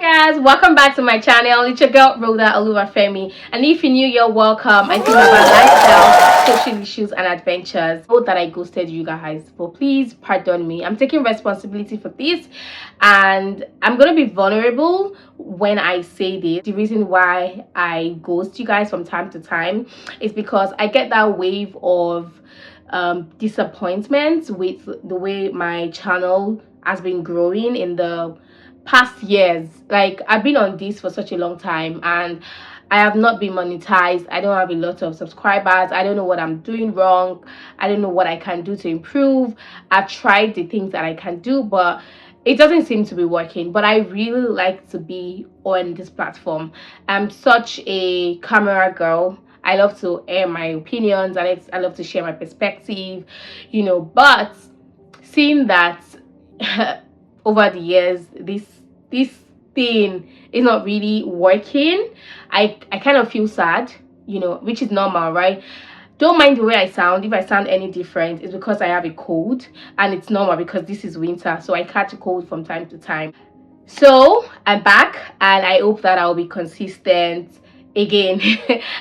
Hi guys, welcome back to my channel. It's your girl Rhoda Oluwafemi, and if you're new, you're welcome. I think about lifestyle, social issues and adventures. I know that I ghosted you guys, but please pardon me. I'm taking responsibility for this, and I'm gonna be vulnerable when I say this. The reason why I ghost you guys from time to time is because I get that wave of disappointment with the way my channel has been growing in the past years. Like, I've been on this for such a long time and I have not been monetized. I don't have a lot of subscribers. I don't know what I'm doing wrong. I don't know what I can do to improve. I've tried the things that I can do, but it doesn't seem to be working. But I really like to be on this platform. I'm such a camera girl. I love to air my opinions. I love to share my perspective, but seeing that over the years this thing is not really working, I kind of feel sad, which is normal, right? Don't mind the way I sound. If I sound any different, it's because I have a cold, and it's normal because this is winter, so I catch a cold from time to time. So I'm back, and I hope that I'll be consistent again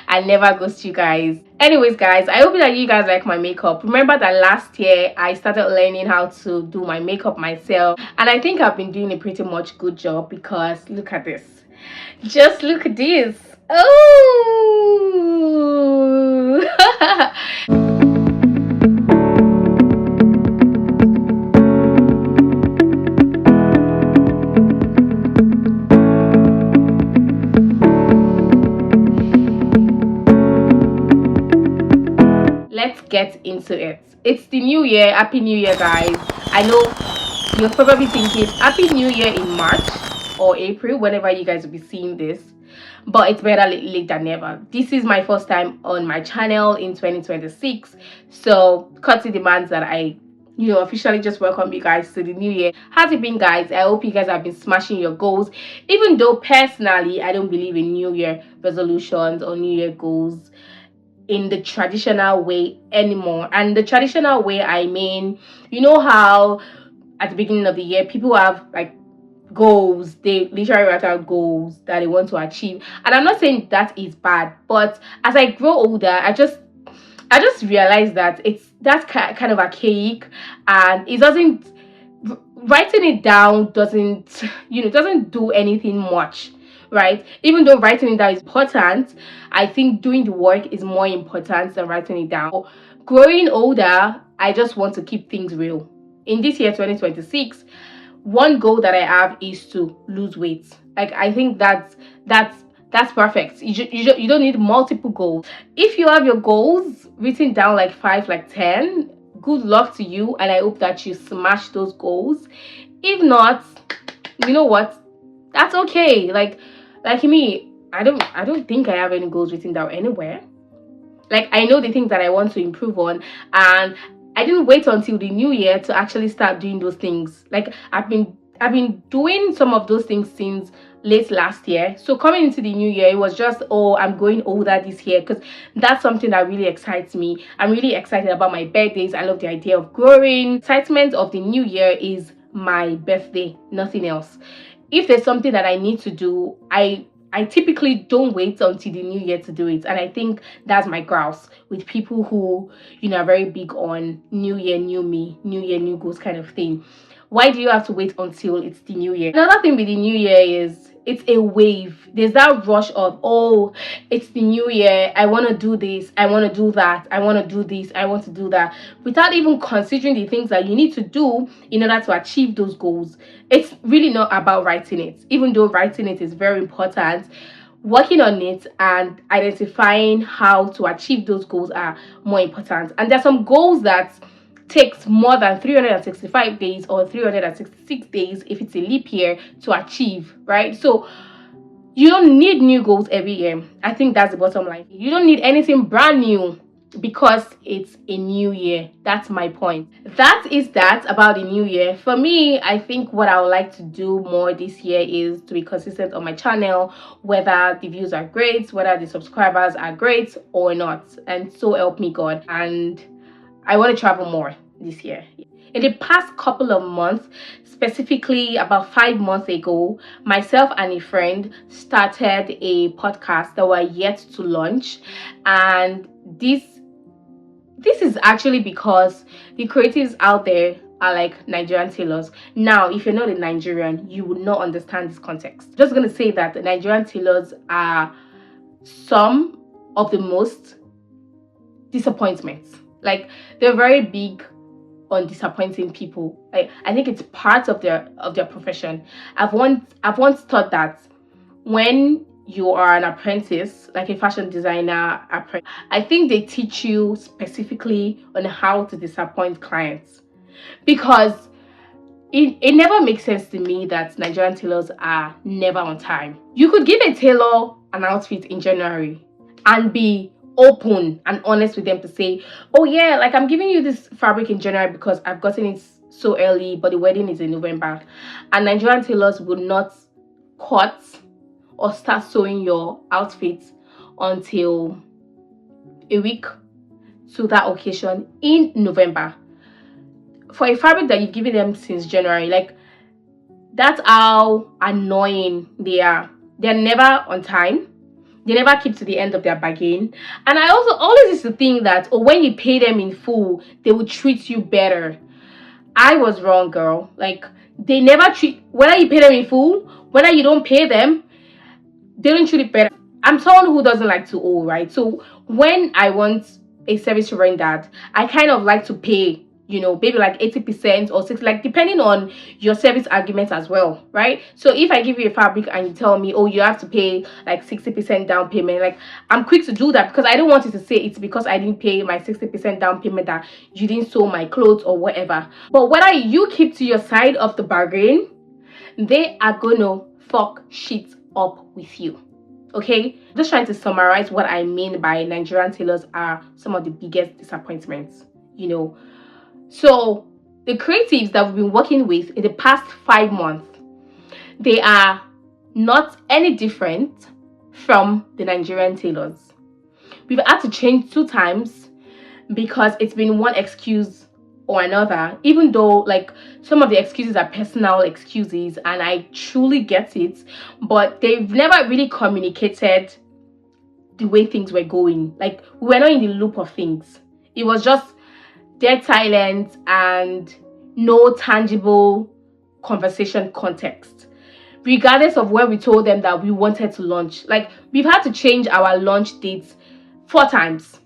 and never ghost you guys. Anyways guys, I hope that you guys like my makeup. Remember that last year I started learning how to do my makeup myself, and I think I've been doing a pretty much good job, because look at this. Just look at this. Oh let's get into it. It's the new year. Happy New Year, guys. I know you're probably thinking Happy New Year in March or April, whenever you guys will be seeing this, but it's better late than never. This is my first time on my channel in 2026, so courtesy demands that I officially just welcome you guys to the new year. How's it been, guys? I hope you guys have been smashing your goals, even though personally I don't believe in new year resolutions or new year goals in the traditional way anymore. And the traditional way, I mean, you know how at the beginning of the year people have like goals, they literally write out goals that they want to achieve, and I'm not saying that is bad, but as I grow older, I just realized that that's kind of archaic, and it doesn't, writing it down doesn't doesn't do anything much, right? Even though writing it down is important, I think doing the work is more important than writing it down. Growing older, I just want to keep things real. In this year 2026, one goal that I have is to lose weight. Like, I think that's perfect. You don't need multiple goals. If you have your goals written down like 5, like 10, good luck to you, and I hope that you smash those goals. If not, you know what, that's okay. Like me, I don't think I have any goals written down anywhere. Like, I know the things that I want to improve on, and I didn't wait until the new year to actually start doing those things. Like, I've been doing some of those things since late last year. So coming into the new year, it was just, oh, I'm going older this year, because that's something that really excites me. I'm really excited about my birthdays. I love the idea of growing. Excitement of the new year is my birthday, nothing else. If there's something that I need to do, I typically don't wait until the new year to do it. And I think that's my grouse with people who, are very big on new year, new me, new year, new goals kind of thing. Why do you have to wait until it's the new year? Another thing with the new year is it's a wave. There's that rush of, oh, it's the new year, I want to do this, I want to do that, I want to do this, I want to do that, without even considering the things that you need to do in order to achieve those goals. It's really not about writing it, even though writing it is very important. Working on it and identifying how to achieve those goals are more important. And there's some goals that takes more than 365 days or 366 days if it's a leap year to achieve, right? So you don't need new goals every year. I think that's the bottom line. You don't need anything brand new because it's a new year. That's my point. That is that about the new year. For me, I think what I would like to do more this year is to be consistent on my channel, whether the views are great, whether the subscribers are great or not. And so help me God. And I want to travel more this year. In the past couple of months, specifically about 5 months ago, myself and a friend started a podcast that we're yet to launch. And this is actually because the creatives out there are like Nigerian tailors. Now, if you're not a Nigerian, you would not understand this context. Just gonna say that the Nigerian tailors are some of the most disappointments. Like, they're very big on disappointing people. I think it's part of their profession. I've once thought that when you are an apprentice, like a fashion designer apprentice, I think they teach you specifically on how to disappoint clients, because it never makes sense to me that Nigerian tailors are never on time. You could give a tailor an outfit in January and be open and honest with them to say, oh yeah, like I'm giving you this fabric in January because I've gotten it so early, but the wedding is in November. And Nigerian tailors would not cut or start sewing your outfits until a week to that occasion in November for a fabric that you've given them since January. Like, that's how annoying they are. They're never on time. They never keep to the end of their bargain. And I also always used to think that, oh, when you pay them in full, they will treat you better. I was wrong, girl. Like, they never treat, whether you pay them in full, whether you don't pay them, they don't treat it better. I'm someone who doesn't like to owe, right? So when I want a service rendered, I kind of like to pay, maybe like 80% or 60, like depending on your service agreement as well, right? So if I give you a fabric and you tell me, oh, you have to pay like 60% down payment, like I'm quick to do that, because I don't want you to say it's because I didn't pay my 60% down payment that you didn't sew my clothes or whatever. But whether you keep to your side of the bargain, they are gonna fuck shit up with you. Okay, just trying to summarize what I mean by Nigerian tailors are some of the biggest disappointments. So the creatives that we've been working with in the past 5 months, they are not any different from the Nigerian tailors. We've had to change 2 times because it's been one excuse or another, even though like some of the excuses are personal excuses and I truly get it, but they've never really communicated the way things were going. Like, we were not in the loop of things. It was just dead silence and no tangible conversation context, regardless of when we told them that we wanted to launch. Like, we've had to change our launch dates 4 times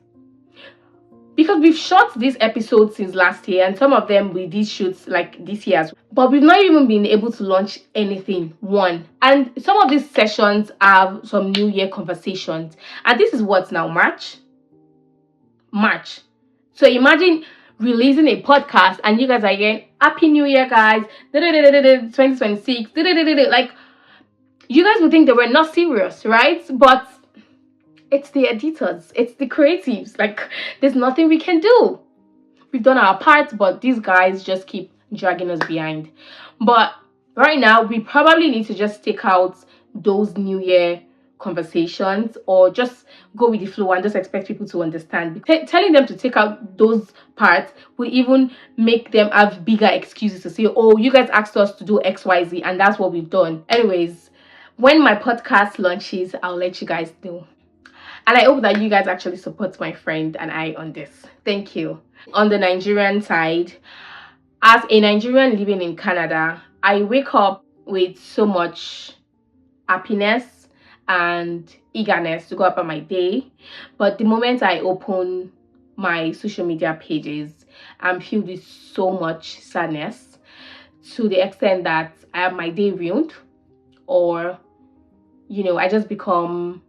because we've shot these episodes since last year, and some of them we did shoots like this year as well. But we've not even been able to launch anything, one. And some of these sessions have some New Year conversations. And this is what's now March. So imagine releasing a podcast and you guys are hearing Happy New Year, guys, 2026, like, you guys would think they were not serious, right? But it's the editors, it's the creatives. Like, there's nothing we can do. We've done our part, but these guys just keep dragging us behind. But right now, we probably need to just take out those New Year conversations, or just go with the flow and just expect people to understand. Telling them to take out those parts will even make them have bigger excuses to say, oh, you guys asked us to do XYZ and that's what we've done. Anyways, when my podcast launches, I'll let you guys know. And I hope that you guys actually support my friend and I on this. Thank you. On the Nigerian side, as a Nigerian living in Canada, I wake up with so much happiness and eagerness to go about my day. But the moment I open my social media pages, I'm filled with so much sadness, to the extent that I have my day ruined, or I just become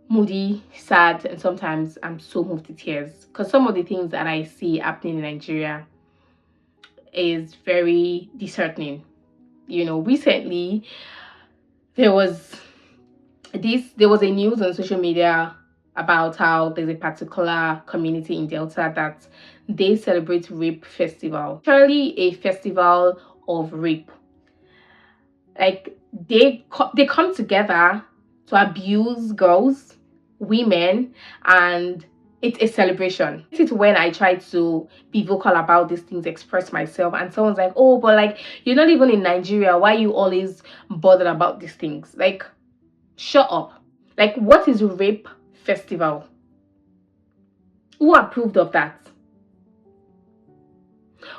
moody, sad, and sometimes I'm so moved to tears because some of the things that I see happening in Nigeria is very disheartening. Recently there was a news on social media about how there's a particular community in Delta that they celebrate rape festival. Literally a festival of rape. Like, they come together to abuse girls, women, and it's a celebration. It's when I try to be vocal about these things, express myself, and someone's like, oh, but like, you're not even in Nigeria, why are you always bothered about these things? Like, shut up. Like, what is rape festival? Who approved of that?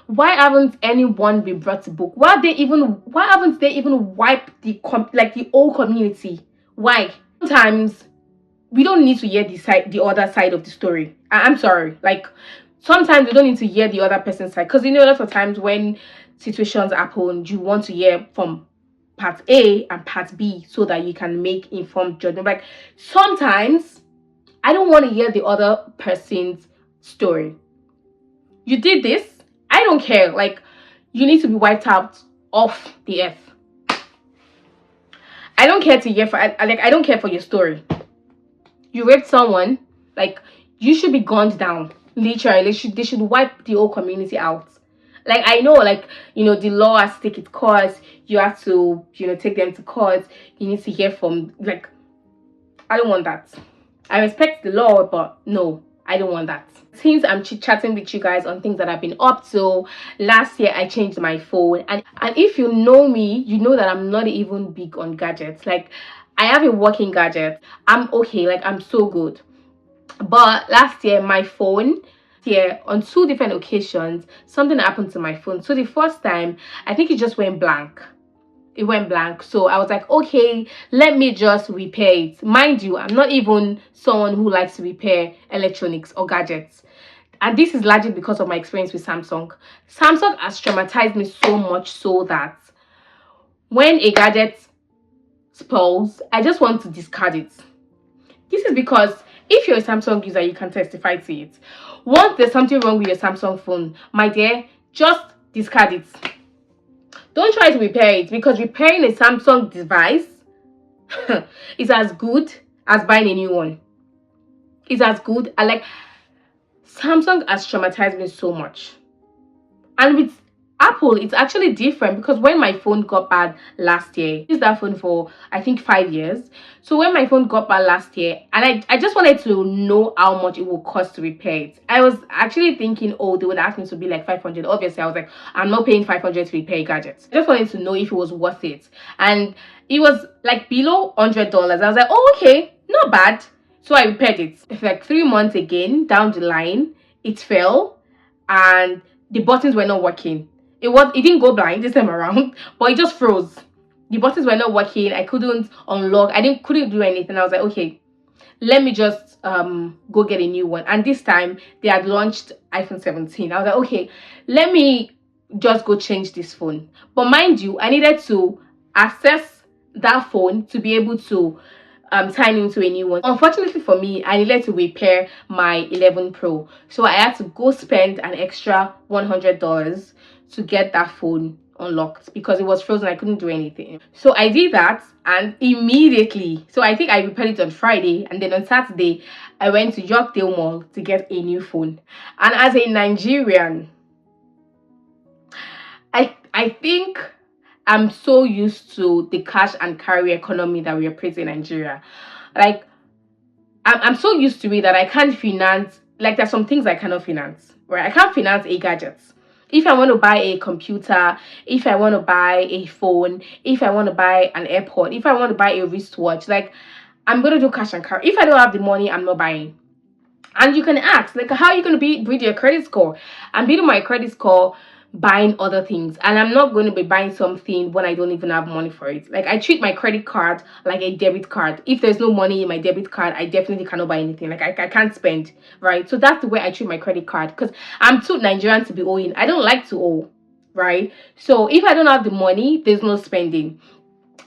Why haven't anyone been brought to book? Why haven't they even wiped the the whole community? Why? Sometimes we don't need to hear the other side of the story. I'm sorry. Like, sometimes we don't need to hear the other person's side, because lots of times when situations happen, you want to hear from part A and part B so that you can make informed judgment. Like, sometimes I don't want to hear the other person's story. You did this, I don't care. Like, you need to be wiped out off the earth. I don't care to hear I don't care for your story. You raped someone, like, you should be gunned down. Literally, they should wipe the whole community out. Like, I know, like, the law has to take its course. You have to, take them to court. You need to hear from, like, I don't want that. I respect the law, but no, I don't want that. Since I'm chit-chatting with you guys on things that I've been up to, last year I changed my phone. And if you know me, you know that I'm not even big on gadgets. Like, I have a working gadget. I'm okay, like, I'm so good. But last year, my phone, on 2 different occasions, something happened to my phone. So the first time, I think it just went blank. It went blank. So I was like, okay, let me just repair it. Mind you, I'm not even someone who likes to repair electronics or gadgets. And this is largely because of my experience with Samsung. Samsung has traumatized me so much so that when a gadget spoils, I just want to discard it. This is because if you're a Samsung user, you can testify to it. Once there's something wrong with your Samsung phone, my dear, just discard it. Don't try to repair it, because repairing a Samsung device is as good as buying a new one. It's as good. Samsung has traumatized me so much. And with Apple, it's actually different, because when my phone got bad last year, I used that phone for I think 5 years. So when my phone got bad last year, and I just wanted to know how much it would cost to repair it. I was actually thinking, oh, they would ask me to be like 500. Obviously, I was like, I'm not paying 500 to repair gadgets. I just wanted to know if it was worth it. And it was like below $100. I was like, oh, okay, not bad. So I repaired it. Like 3 months again down the line, it fell and the buttons were not working. It didn't go blind this time around, but it just froze. The buttons were not working. I couldn't unlock. Couldn't do anything. I was like, okay, let me just go get a new one. And this time they had launched iPhone 17. I was like, okay, let me just go change this phone. But mind you, I needed to access that phone to be able to sign into a new one. Unfortunately for me, I needed to repair my 11 Pro, so I had to go spend an extra $100 to get that phone unlocked because it was frozen. I couldn't do anything. So I did that, and immediately, so I think I repaired it on Friday, and then on Saturday I went to Yorkdale Mall to get a new phone. And as a Nigerian, I think I'm so used to the cash and carry economy that we operate in Nigeria. Like, I'm so used to it that I can't finance, like, there's some things I cannot finance, right? I can't finance a gadget. If I want to buy a computer, if I want to buy a phone, if I want to buy an AirPod, if I want to buy a wristwatch, like, I'm going to do cash and carry. If I don't have the money, I'm not buying. And you can ask, like, how are you going to build your credit score? I'm building my credit score buying other things, and I'm not going to be buying something when I don't even have money for it. Like, I treat my credit card like a debit card. If there's no money in my debit card, I definitely cannot buy anything. Like, I can't spend, right? So that's the way I treat my credit card, because I'm too Nigerian to be owing. I don't like to owe, right? So if I don't have the money, there's no spending.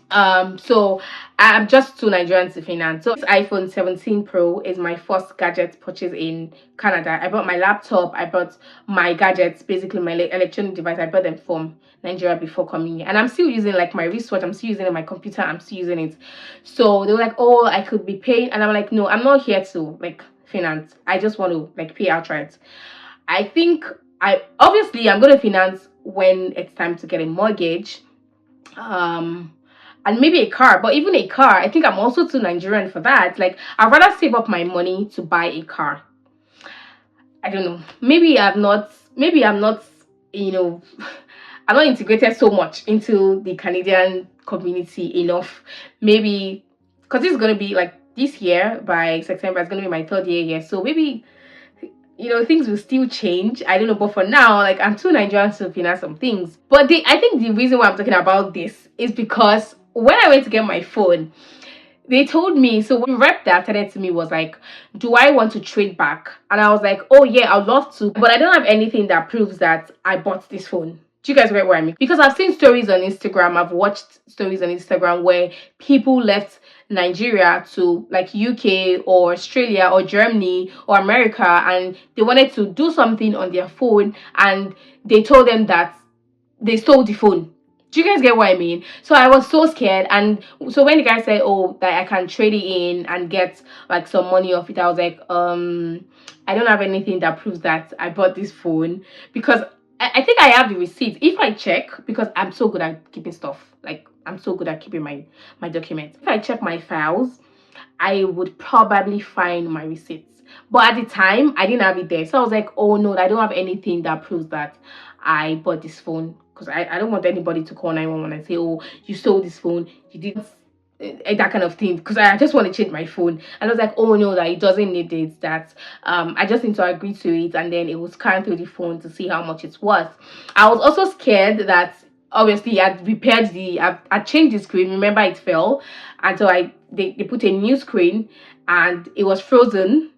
So I'm just too Nigerian to finance. So this iPhone 17 Pro is my first gadget purchase in Canada. I bought my laptop, I bought my gadgets, basically my electronic device. I bought them from Nigeria before coming here, and I'm still using, like, my wristwatch. I'm still using it, my computer, I'm still using it. So they were like, oh, I could be paying, and I'm like, no, I'm not here to, like, finance. I just want to, like, pay outright. I think I'm going to finance when it's time to get a mortgage, and maybe a car. But even a car, I think I'm also too Nigerian for that. Like, I'd rather save up my money to buy a car. I don't know. Maybe I'm not, you know, I'm not integrated so much into the Canadian community enough. Maybe because it's gonna be like this year by September, it's gonna be my third year here. So maybe, things will still change. I don't know, but for now, like, I'm too Nigerian to finance some things. But I think the reason why I'm talking about this is because when I went to get my phone, they told me, so the rep that attended to me was like, do I want to trade back? And I was like, oh yeah, I'd love to, but I don't have anything that proves that I bought this phone. Do you guys get what I mean? Because I've seen stories on Instagram, I've watched stories on Instagram where people left Nigeria to like UK or Australia or Germany or America, and they wanted to do something on their phone, and they told them that they stole the phone. Do you guys get what I mean? So I was so scared, and so when the guy said, oh, that I can trade it in and get like some money off it, I was like, I don't have anything that proves that I bought this phone, because I think I have the receipt. If I check, because I'm so good at keeping stuff, like I'm so good at keeping my documents. If I check my files, I would probably find my receipts. But at the time, I didn't have it there. So I was like, oh no, I don't have anything that proves that I bought this phone. Because I don't want anybody to call 911 and say, oh, you stole this phone, you did that kind of thing. Because I just want to change my phone. And I was like, oh no, that it doesn't need it. That I just need to agree to it. And then it will scan through the phone to see how much it's worth. I was also scared that obviously I changed the screen. Remember, it fell, and so they put a new screen and it was frozen.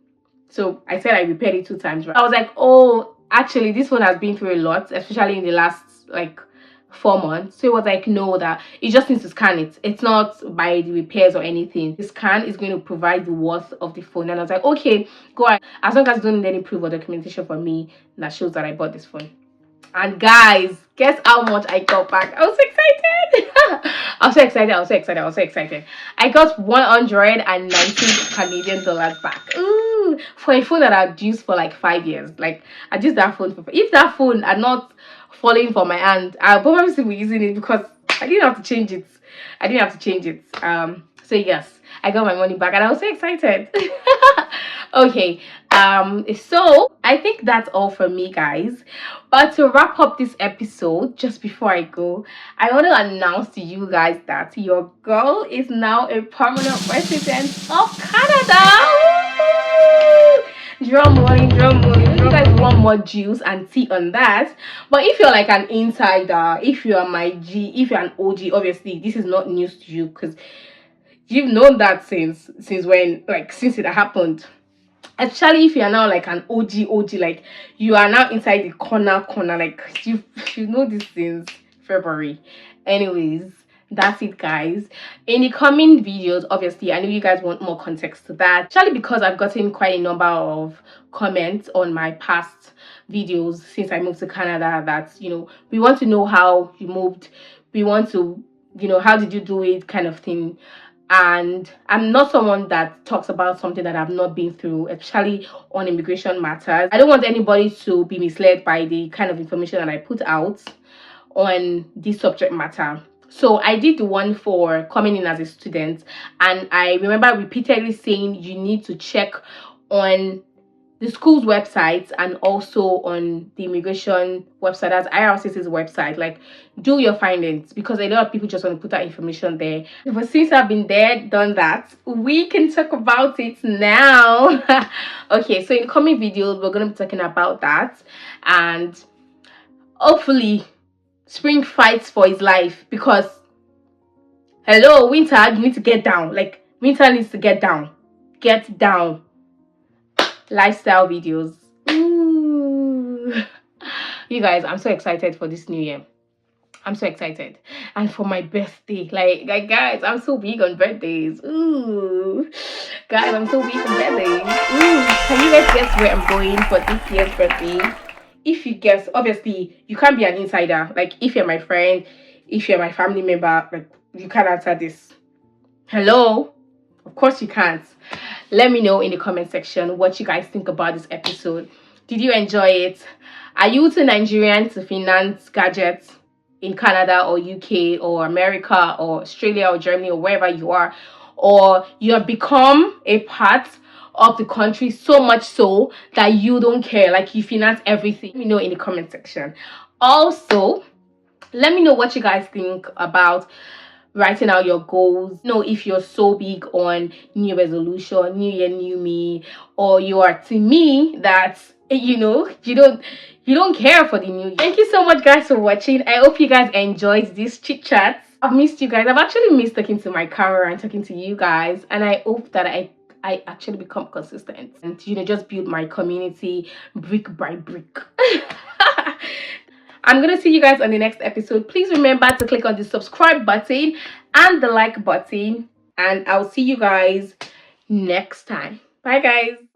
So I said I repaired it 2 times, right? I was like, oh, actually this one has been through a lot, especially in the last like 4 months. So it was like, no, that it just needs to scan it. It's not by the repairs or anything. The scan is going to provide the worth of the phone. And I was like, okay, go ahead, as long as you don't need any proof or documentation for me that shows that I bought this phone. And guys, guess how much I got back? I was so excited. I was so excited. I got 190 Canadian dollars back. Ooh, for a phone that I'd used for like 5 years. Like, I used that phone if that phone had not fallen from my hand, I'll probably still be using it, because I didn't have to change it. So yes, I got my money back and I was so excited. Okay, so I think that's all for me, guys. But to wrap up this episode, just before I go, I want to announce to you guys that your girl is now a permanent resident of Canada. Drum rolling. If you guys want more juice and tea on that, but if you're like an insider, if you are my G, if you're an OG, obviously this is not news to you, because you've known that since it happened. Especially if you are now like an OG, like you are now inside the corner, like you know this since February. Anyways, that's it, guys. In the coming videos, obviously I know you guys want more context to that, especially because I've gotten quite a number of comments on my past videos since I moved to Canada that we want to know how you moved, we want to how did you do it, kind of thing. And I'm not someone that talks about something that I've not been through, especially on immigration matters. I don't want anybody to be misled by the kind of information that I put out on this subject matter. So I did the one for coming in as a student, and I remember repeatedly saying you need to check on the school's website and also on the immigration website, that's IRCC's website. Like, do your findings, because a lot of people just want to put that information there. But since I've been there, done that, we can talk about it now. Okay, so in coming videos, we're going to be talking about that, and hopefully Spring fights for his life, because hello, Winter, you need to get down. Like, Winter needs to get down. Lifestyle videos. Ooh. You guys, I'm so excited for this new year. I'm so excited. And for my birthday, like guys, I'm so big on birthdays. Ooh, guys, I'm so big on birthdays. Ooh, can you guys guess where I'm going for this year's birthday? If you guess, obviously you can't be an insider. Like, if you're my friend, if you're my family member, like, you can't answer this. Hello? Of course you can't. Let me know in the comment section what you guys think about this episode. Did you enjoy it? Are you too Nigerian to finance gadgets in Canada or UK or America or Australia or Germany or wherever you are? Or you have become a part of the country, so much so that you don't care, like you finance everything? Let me know in the comment section. Also, let me know what you guys think about writing out your goals. Know if you're so big on new resolution, new year, new me, or you are to me that you don't care for the new year. Thank you so much guys for watching. I hope you guys enjoyed this chit chat. I've missed you guys. I've actually missed talking to my camera and talking to you guys, and I hope that I actually become consistent and just build my community brick by brick. I'm gonna see you guys on the next episode. Please remember to click on the subscribe button and the like button, and I'll see you guys next time. Bye guys.